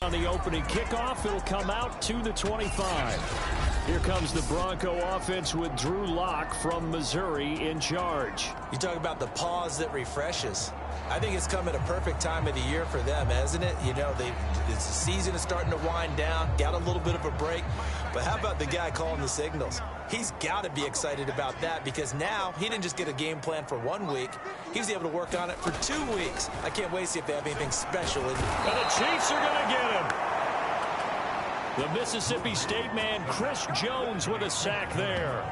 On the opening kickoff, it'll come out to the 25. Here comes the Bronco offense with Drew Lock from Missouri in charge. You talk about the pause that refreshes. I think it's come at a perfect time of the year for them, hasn't it? You know, the season is starting to wind down, got a little bit of a break. But how about the guy calling the signals? He's got to be excited about that because now he didn't just get a game plan for 1 week. He was able to work on it for 2 weeks. I can't wait to see if they have anything special. And the Chiefs are going to get him. The Mississippi State man, Chris Jones, with a sack there.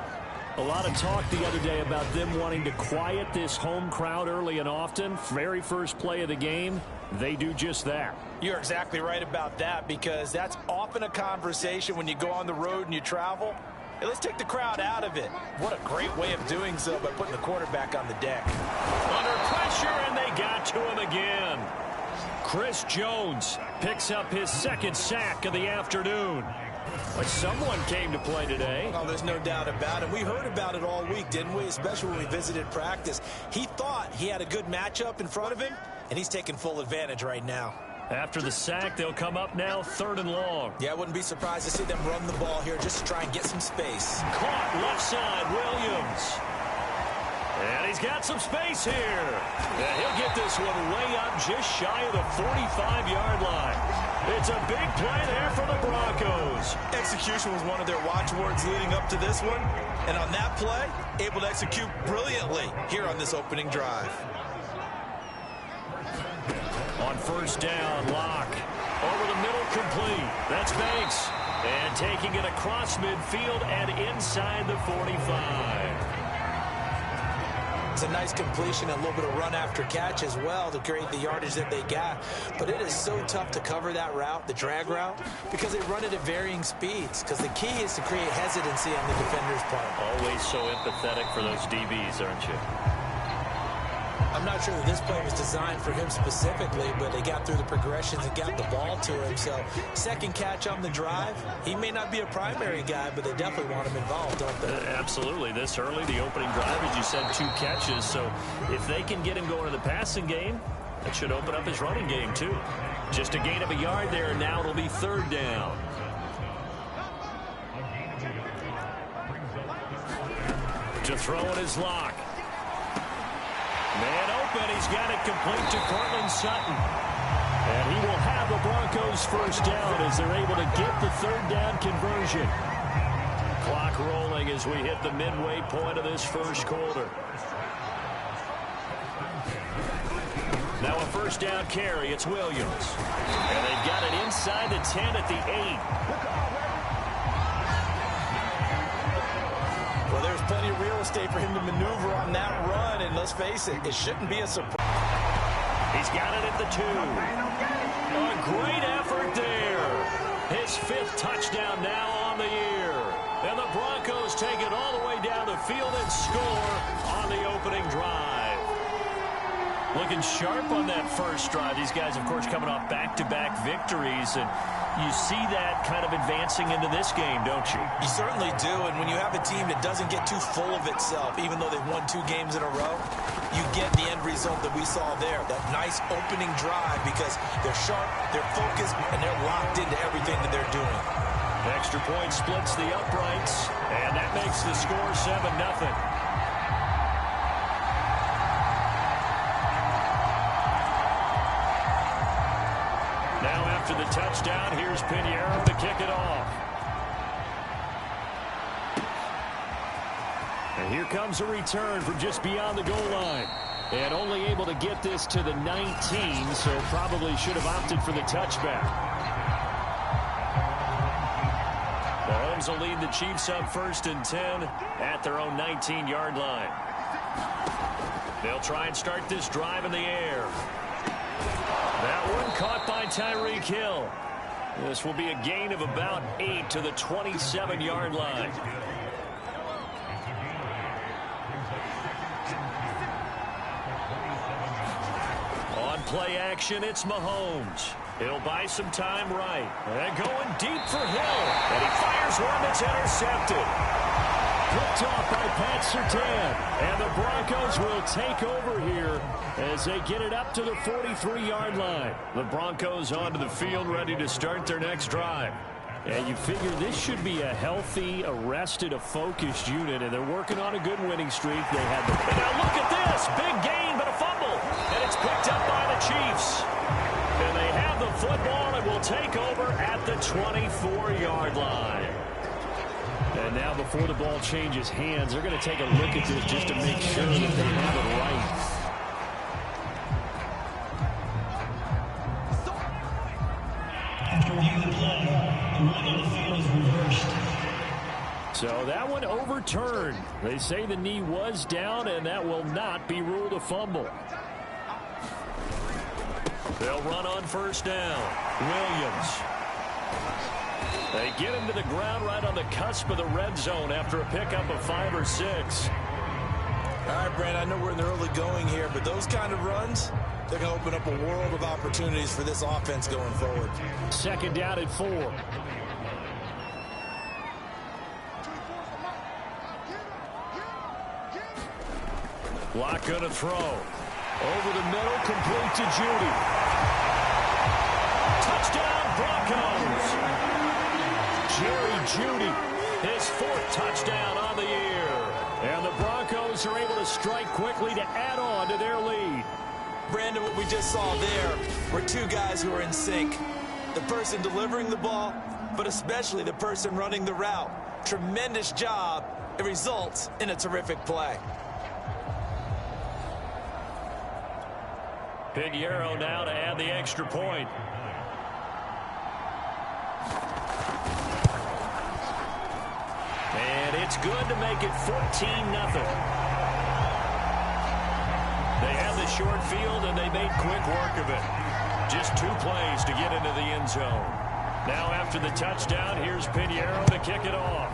A lot of talk the other day about them wanting to quiet this home crowd early and often. Very first play of the game, they do just that. You're exactly right about that because that's often a conversation when you go on the road and you travel. Hey, let's take the crowd out of it. What a great way of doing so by putting the quarterback on the deck. Under pressure, and they got to him again. Chris Jones picks up his second sack of the afternoon. But someone came to play today. Oh, there's no doubt about it. We heard about it all week, didn't we? Especially when we visited practice. He thought he had a good matchup in front of him, and he's taking full advantage right now. After the sack, they'll come up now 3rd and long. Yeah, I wouldn't be surprised to see them run the ball here just to try and get some space. Caught left side, Williams. And he's got some space here. And he'll get this one way up just shy of the 45-yard line. It's a big play there for the Broncos. Execution was one of their watchwords leading up to this one. And on that play, able to execute brilliantly here on this opening drive. On first down, Lock. Over the middle, complete. That's Banks. And taking it across midfield and inside the 45. It's a nice completion, a little bit of run after catch as well to create the yardage that they got. But it is so tough to cover that route, the drag route, because they run it at varying speeds. Because the key is to create hesitancy on the defender's part. Always so empathetic for those DBs, aren't you? I'm not sure that this play was designed for him specifically, but they got through the progressions and got the ball to him. So, second catch on the drive. He may not be a primary guy, but they definitely want him involved, don't they? Absolutely. This early, the opening drive, as you said, 2 catches. So, if they can get him going to the passing game, that should open up his running game, too. Just a gain of a yard there, and now it'll be 3rd down. To throw it is Lock. Man open, he's got it complete to Cortland Sutton. And he will have the Broncos first down as they're able to get the 3rd down conversion. Clock rolling as we hit the midway point of this first quarter. Now a first down carry, it's Williams. And they've got it inside the 10 at the 8. Well, there's plenty of real estate for him to maneuver on that run, and let's face it, it shouldn't be a surprise. He's got it at the 2. A great effort there. His 5th touchdown now on the year. And the Broncos take it all the way down the field and score on the opening drive. Looking sharp on that first drive. These guys, of course, coming off back-to-back victories, and you see that kind of advancing into this game, don't you? You certainly do, and when you have a team that doesn't get too full of itself, even though they've won 2 games in a row, you get the end result that we saw there, that nice opening drive, because they're sharp, they're focused, and they're locked into everything that they're doing. Extra point splits the uprights, and that makes the score 7-0. Now after the touchdown, here's Pinheiro to kick it off. And here comes a return from just beyond the goal line. And only able to get this to the 19, so probably should have opted for the touchback. Mahomes will lead the Chiefs up 1st and 10 at their own 19-yard line. They'll try and start this drive in the air. That one caught by Tyreek Hill. This will be a gain of about 8 to the 27-yard line. On play action, it's Mahomes. He'll buy some time right. And going deep for Hill. And he fires one that's intercepted. picked off by Pat Surtain. And the Broncos will take over here as they get it up to the 43-yard line. The Broncos onto the field, ready to start their next drive. And you figure this should be a healthy, arrested, a focused unit, and they're working on a good winning streak. They had the... And now look at this. Big gain, but a fumble. And it's picked up by the Chiefs. And they have the football and will take over at the 24-yard line. And now before the ball changes hands, they're going to take a look at this just to make sure that they have it right. So that one overturned. They say the knee was down, and that will not be ruled a fumble. They'll run on first down. Williams. They get him to the ground right on the cusp of the red zone after a pickup of 5 or 6. All right, Brent, I know we're in the early going here, but those kind of runs, they're going to open up a world of opportunities for this offense going forward. Second down at 4. Block going to throw. Over the middle, complete to Judy. Touchdown, Broncos. Jerry Judy, his 4th touchdown on the year. And the Broncos are able to strike quickly to add on to their lead. Brandon, what we just saw there were two guys who are in sync. The person delivering the ball, but especially the person running the route. Tremendous job. It results in a terrific play. Pinheiro now to add the extra point. And it's good to make it 14-0. They had the short field, and they made quick work of it. Just 2 plays to get into the end zone. Now after the touchdown, here's Pinheiro to kick it off.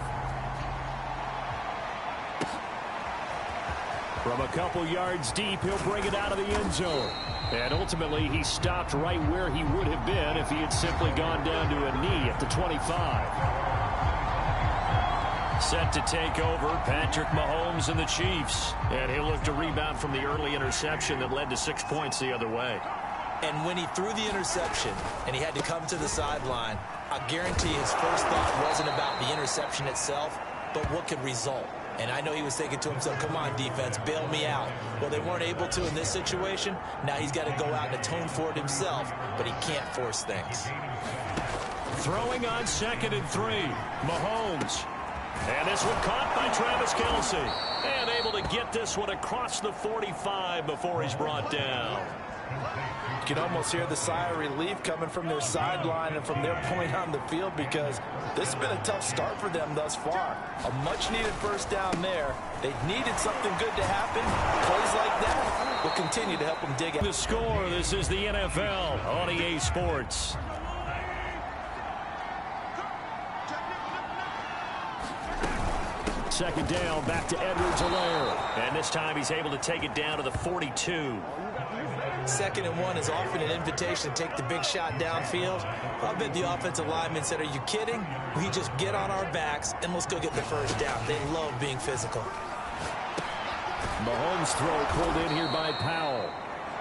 From a couple yards deep, he'll bring it out of the end zone. And ultimately, he stopped right where he would have been if he had simply gone down to a knee at the 25. Set to take over, Patrick Mahomes and the Chiefs. And he'll look to rebound from the early interception that led to 6 points the other way. And when he threw the interception and he had to come to the sideline, I guarantee his first thought wasn't about the interception itself, but what could result. And I know he was thinking to himself, come on, defense, bail me out. Well, they weren't able to in this situation. Now he's got to go out and atone for it himself, but he can't force things. Throwing on 2nd and 3, Mahomes. And this one caught by Travis Kelce. And able to get this one across the 45 before he's brought down. You can almost hear the sigh of relief coming from their sideline and from their point on the field, because this has been a tough start for them thus far. A much-needed first down there. They needed something good to happen. Plays like that will continue to help them dig out. The score, this is the NFL on EA Sports. Second down, back to Edwards-Helaire. And this time he's able to take it down to the 42. 2nd and 1 is often an invitation to take the big shot downfield. I bet the offensive lineman said, are you kidding? We just get on our backs and let's go get the first down. They love being physical. Mahomes' throw pulled in here by Powell.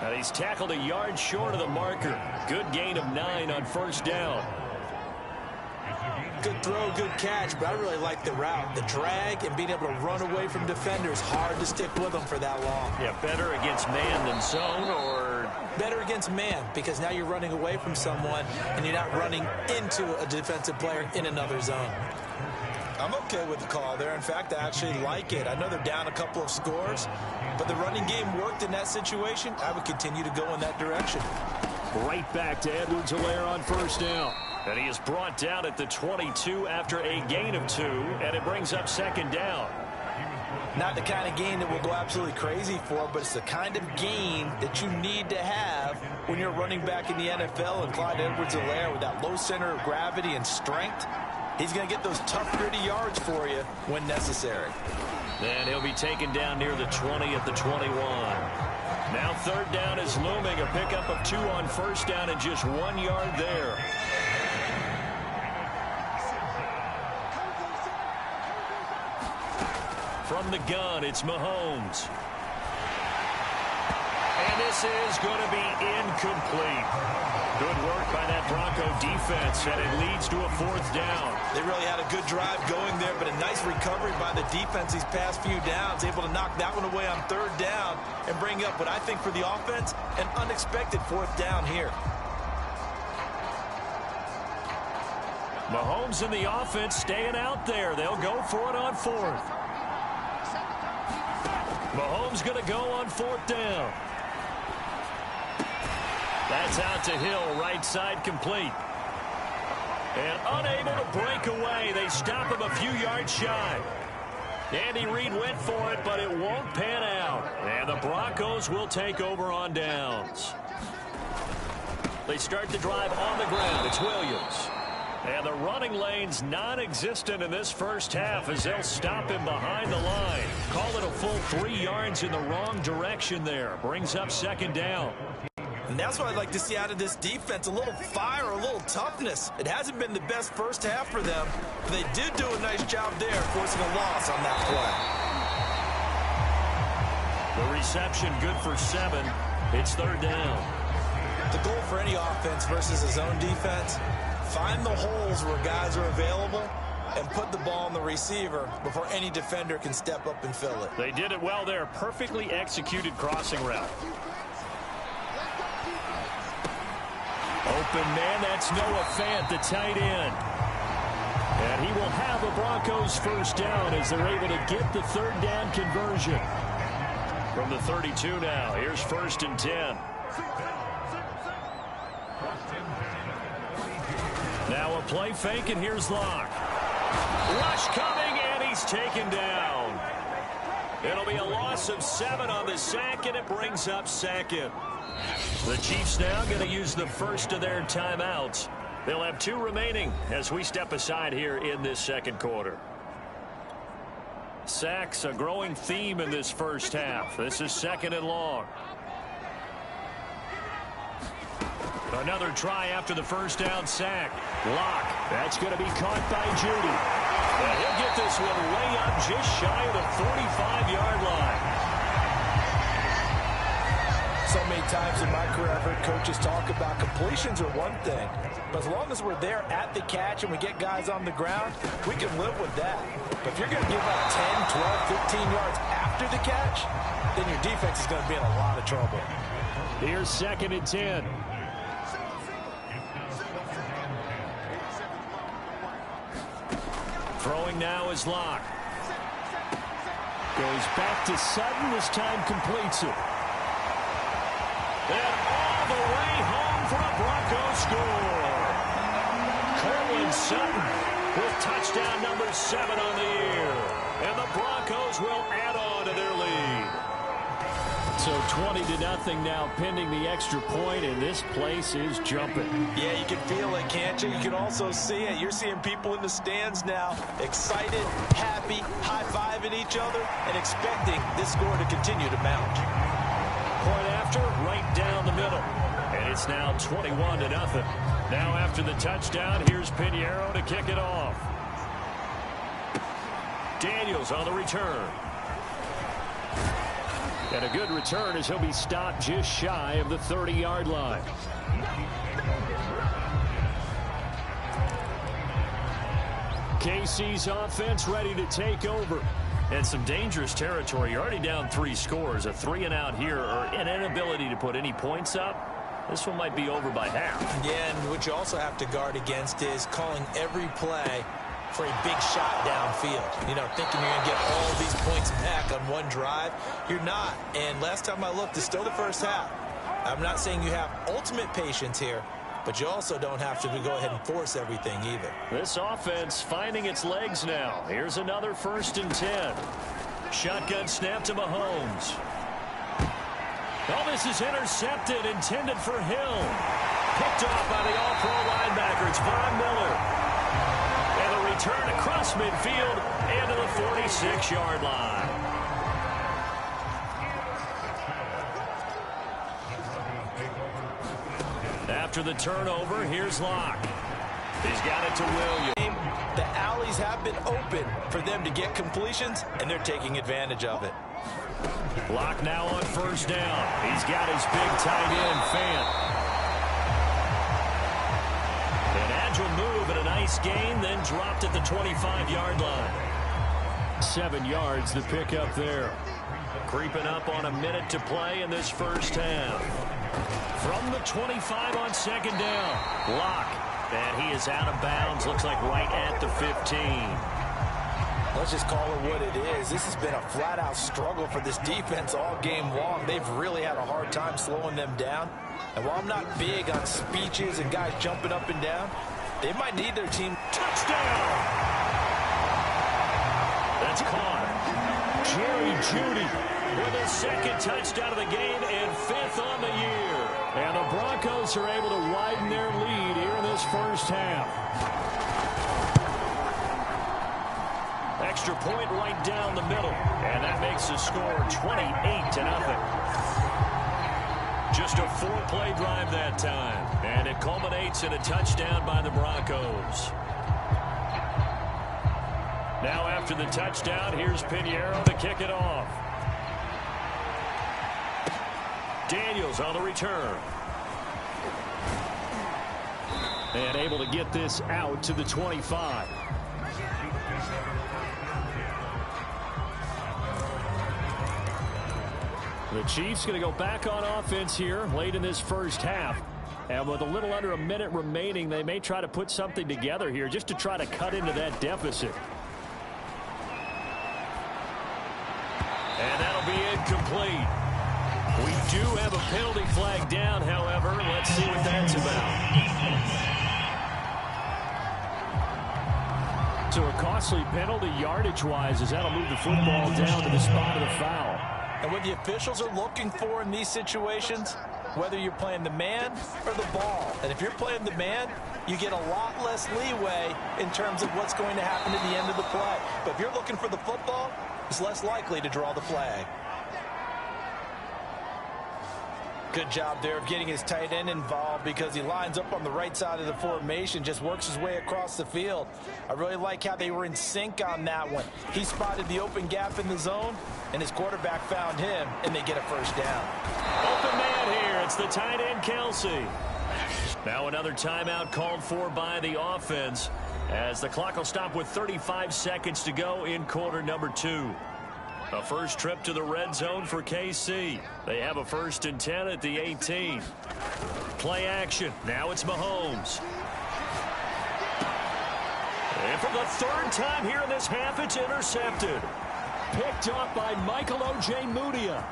And he's tackled a yard short of the marker. Good gain of 9 on first down. Good throw, good catch, but I really like the route. The drag and being able to run away from defenders, hard to stick with them for that long. Yeah, better against man than zone, or? Better against man, because now you're running away from someone and you're not running into a defensive player in another zone. I'm okay with the call there. In fact, I actually like it. I know they're down a couple of scores, but the running game worked in that situation. I would continue to go in that direction. Right back to Edwards-Helaire on first down. And he is brought down at the 22 after a gain of 2, and it brings up second down. Not the kind of gain that will go absolutely crazy for, but it's the kind of gain that you need to have when you're running back in the NFL. And Clyde Edwards-Helaire, with that low center of gravity and strength, he's going to get those tough, gritty yards for you when necessary. And he'll be taken down near the 20 at the 21. Now third down is looming. A pickup of 2 on first down and just 1 yard there. From the gun, it's Mahomes. And this is going to be incomplete. Good work by that Bronco defense, and it leads to a 4th down. They really had a good drive going there, but a nice recovery by the defense these past few downs, able to knock that one away on 3rd down and bring up what I think for the offense, an unexpected 4th down here. Mahomes and the offense staying out there. They'll go for it on 4th. Mahomes going to go on 4th down. That's out to Hill, right side complete. And unable to break away. They stop him a few yards shy. Andy Reid went for it, but it won't pan out. And the Broncos will take over on downs. They start the drive on the ground. It's Williams. And the running lane's non-existent in this first half as they'll stop him behind the line. Call it a full 3 yards in the wrong direction there. Brings up 2nd down. And that's what I'd like to see out of this defense, a little fire, a little toughness. It hasn't been the best first half for them, but they did do a nice job there forcing a loss on that play. The reception good for 7. It's 3rd down. The goal for any offense versus a zone defense, find the holes where guys are available and put the ball on the receiver before any defender can step up and fill it. They did it well there. Perfectly executed crossing route. Open man, that's Noah Fant, the tight end. And he will have the Broncos 1st down as they're able to get the 3rd down conversion. From the 32 now, here's 1st and 10. Now a play fake, and here's Locke. Rush coming, and he's taken down. It'll be a loss of 7 on the sack, and it brings up 2nd. The Chiefs now going to use the first of their timeouts. They'll have 2 remaining as we step aside here in this 2nd quarter. Sacks, a growing theme in this first half. This is 2nd and long. Another try after the 1st down sack. Locke, that's going to be caught by Judy. And he'll get this one way up just shy of the 45-yard line. So many times in my career I've heard coaches talk about completions are one thing, but as long as we're there at the catch and we get guys on the ground, we can live with that. But if you're going to give up 10, 12, 15 yards after the catch, then your defense is going to be in a lot of trouble. Here's 2nd and 10. Throwing now is Locke. Goes back to Sutton. This time completes it. And all the way home for a Broncos score. Cortland Sutton with touchdown number 7 on the year. And the Broncos will add on to their lead. So 20-0 now pending the extra point, and this place is jumping. Yeah, you can feel it, can't you? You can also see it. You're seeing people in the stands now, excited, happy, high-fiving each other, and expecting this score to continue to mount. Point after, right down the middle. And it's now 21-0. Now after the touchdown, here's Pinheiro to kick it off. Daniels on the return. And a good return as he'll be stopped just shy of the 30-yard line. KC's offense ready to take over. And some dangerous territory. You're already down 3 scores. A 3-and-out here, or an inability to put any points up. This one might be over by half. Yeah, and what you also have to guard against is calling every play for a big shot downfield. You know, thinking you're going to get all these points back on one drive. You're not. And last time I looked, it's still the first half. I'm not saying you have ultimate patience here, but you also don't have to go ahead and force everything either. This offense finding its legs now. Here's another 1st and 10. Shotgun snap to Mahomes. Oh, this is intercepted, intended for Hill. Picked off by the all-pro linebacker. It's Von Miller. And a return across midfield and to the 46-yard line. After the turnover, here's Locke. He's got it to Williams. The alleys have been open. open for them to get completions, and they're taking advantage of it. Lock now on first down. He's got his big tight end, Fant. An agile move and a nice gain, then dropped at the 25-yard line. 7 yards, the pickup there. Creeping up on a minute to play in this first half. From the 25 on second down. Lock. And he is out of bounds. Looks like right at the 15. Let's just call it what it is. This has been a flat-out struggle for this defense all game long. They've really had a hard time slowing them down. And while I'm not big on speeches and guys jumping up and down, they might need their team. Touchdown! That's caught. Jerry Jeudy with his second touchdown of the game and 5th on the year. And the Broncos are able to widen their lead here in this first half. Extra point right down the middle. And that makes the score 28-0. Just a 4-play drive that time. And it culminates in a touchdown by the Broncos. Now after the touchdown, here's Pinheiro to kick it off. Daniels on the return. And able to get this out to the 25. The Chiefs going to go back on offense here late in this first half. And with a little under a minute remaining, they may try to put something together here just to try to cut into that deficit. And that'll be incomplete. We do have a penalty flag down, however. Let's see what that's about. So a costly penalty yardage-wise, as that'll move the football down to the spot of the foul. And what the officials are looking for in these situations, whether you're playing the man or the ball. And if you're playing the man, you get a lot less leeway in terms of what's going to happen at the end of the play. But if you're looking for the football, it's less likely to draw the flag. Good job there of getting his tight end involved because he lines up on the right side of the formation, just works his way across the field. I really like how they were in sync on that one. He spotted the open gap in the zone, and his quarterback found him, and they get a first down. Open man here. It's the tight end, Kelsey. Now another timeout called for by the offense as the clock will stop with 35 seconds to go in quarter number 2. A first trip to the red zone for KC. They have a 1st and 10 at the 18. Play action. Now it's Mahomes. And for the 3rd time here in this half, it's intercepted. Picked up by Michael Ojemudia.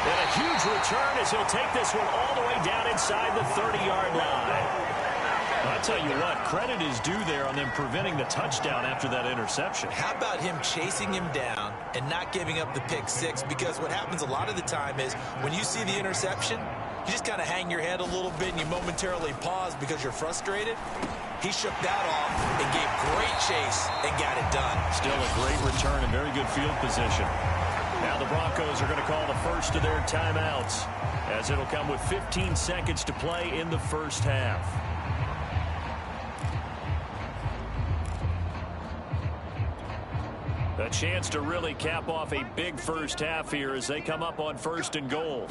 And a huge return as he'll take this one all the way down inside the 30-yard line. I'll tell you what, credit is due there on them preventing the touchdown after that interception. How about him chasing him down and not giving up the pick 6? Because what happens a lot of the time is when you see the interception, you just kind of hang your head a little bit and you momentarily pause because you're frustrated. He shook that off and gave great chase and got it done. Still a great return and very good field position. Now the Broncos are going to call the first of their timeouts as it'll come with 15 seconds to play in the first half. A chance to really cap off a big first half here as they come up on 1st and goal.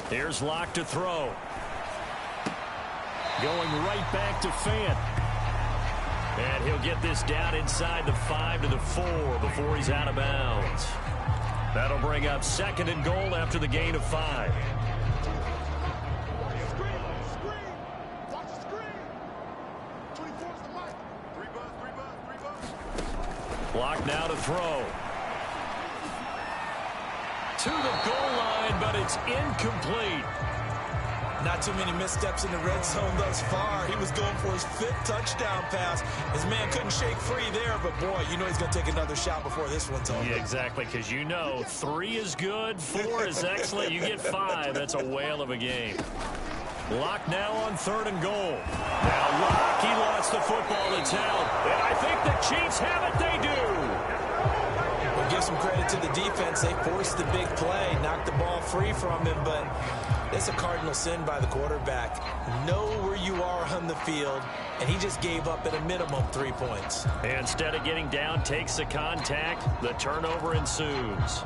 Here's Lock to throw. Going right back to Fant. And he'll get this down inside the 5 to the 4 before he's out of bounds. That'll bring up 2nd and goal after the gain of 5. Block now to throw. To the goal line, but it's incomplete. Not too many missteps in the red zone thus far. He was going for his 5th touchdown pass. His man couldn't shake free there, but boy, you know he's going to take another shot before this one's over. Yeah, exactly, because you know 3 is good, 4 is excellent. You get 5. That's a whale of a game. Lock now on 3rd and goal. Now Lock, he lost the football to Tell. And I think the Chiefs have it. They do. We'll give some credit to the defense. They forced the big play, knocked the ball free from him, but It's a cardinal sin by the quarterback. Know where you are on the field, and he just gave up at a minimum 3 points. And instead of getting down, takes the contact. The turnover ensues.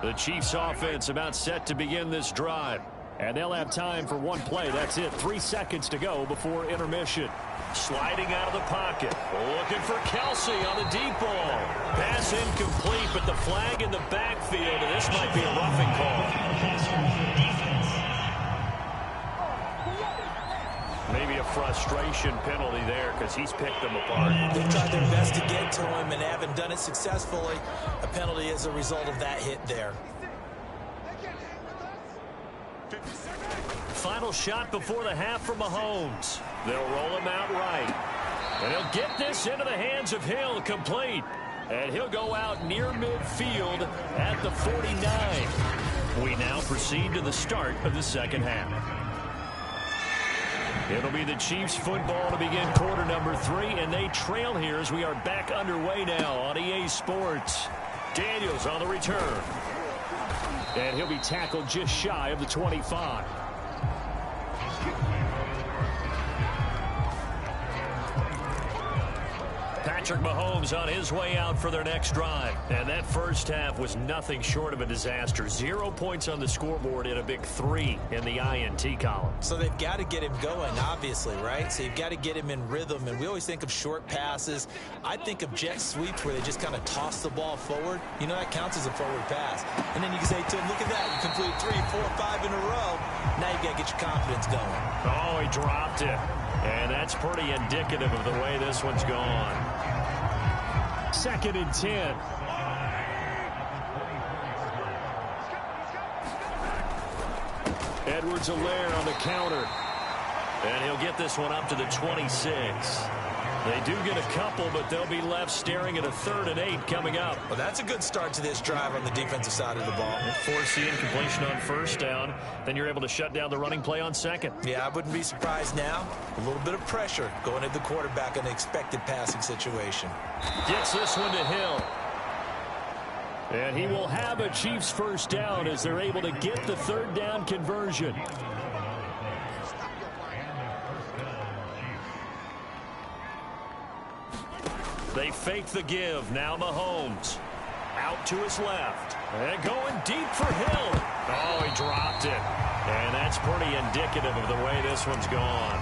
The Chiefs offense about set to begin this drive. And they'll have time for one play. That's it. 3 seconds to go before intermission. Sliding out of the pocket. Looking for Kelsey on the deep ball. Pass incomplete, but the flag in the backfield, and this might be a roughing call. Maybe a frustration penalty there because he's picked them apart. They've tried their best to get to him and haven't done it successfully. A penalty as a result of that hit there. Final shot before the half from Mahomes. They'll roll him out right. And he'll get this into the hands of Hill, complete. And he'll go out near midfield at the 49. We now proceed to the start of the second half. It'll be the Chiefs football to begin quarter number 3, and they trail here as we are back underway now on EA Sports. Daniels on the return. And he'll be tackled just shy of the 25. Patrick Mahomes on his way out for their next drive. And that first half was nothing short of a disaster. 0 points on the scoreboard and a big 3 in the INT column. So they've got to get him going, obviously, right? So you've got to get him in rhythm. And we always think of short passes. I think of jet sweeps where they just kind of toss the ball forward. You know, that counts as a forward pass. And then you can say to him, look at that. You complete 3, 4, 5 in a row. Now you've got to get your confidence going. Oh, he dropped it. And that's pretty indicative of the way this one's gone. 2nd and 10. Edwards-Helaire on the counter. And he'll get this one up to the 26. They do get a couple, but they'll be left staring at a 3rd and 8 coming up. Well, that's a good start to this drive on the defensive side of the ball. Force the incompletion on first down. Then you're able to shut down the running play on second. Yeah, I wouldn't be surprised now. A little bit of pressure going at the quarterback in an expected passing situation. Gets this one to Hill. And he will have a Chiefs first down as they're able to get the 3rd down conversion. They fake the give. Now Mahomes. Out to his left. And going deep for Hill. Oh, he dropped it. And that's pretty indicative of the way this one's gone.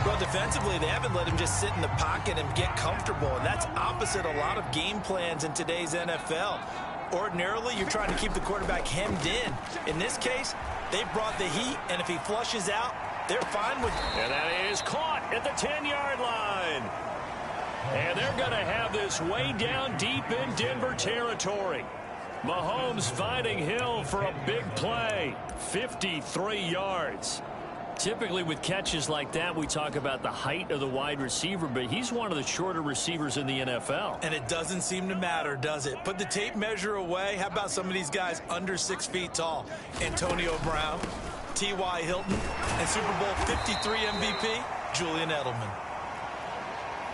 Well, defensively, they haven't let him just sit in the pocket and get comfortable. And that's opposite a lot of game plans in today's NFL. Ordinarily, you're trying to keep the quarterback hemmed in. In this case, they brought the heat, and if he flushes out, they're fine with it. And that is caught at the 10-yard line. And they're going to have this way down deep in Denver territory. Mahomes finding Hill for a big play. 53 yards. Typically with catches like that, we talk about the height of the wide receiver, but he's one of the shorter receivers in the NFL. And it doesn't seem to matter, does it? Put the tape measure away. How about some of these guys under 6 feet tall? Antonio Brown, T.Y. Hilton, and Super Bowl 53 MVP, Julian Edelman.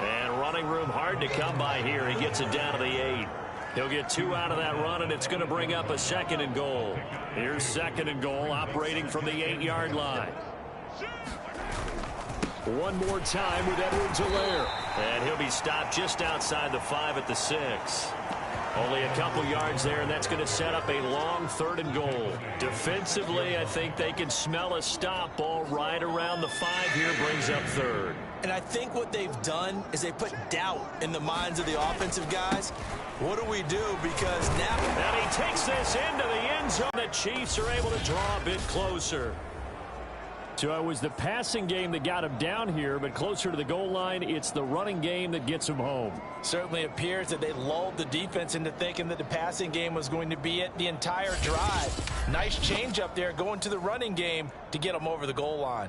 And running room hard to come by here. He gets it down to the 8. He'll get 2 out of that run, and it's going to bring up a 2nd and goal. Here's 2nd and goal, operating from the 8-yard line. One more time with Edwards-Helaire. And he'll be stopped just outside the 5 at the 6. Only a couple yards there, and that's going to set up a long 3rd and goal. Defensively, I think they can smell a stop ball right around the 5 here, brings up 3rd. And I think what they've done is they put doubt in the minds of the offensive guys. What do we do? Because now... And he takes this into the end zone. The Chiefs are able to draw a bit closer. So it was the passing game that got him down here, but closer to the goal line, it's the running game that gets him home. Certainly appears that they lulled the defense into thinking that the passing game was going to be it the entire drive. Nice change up there going to the running game to get them over the goal line.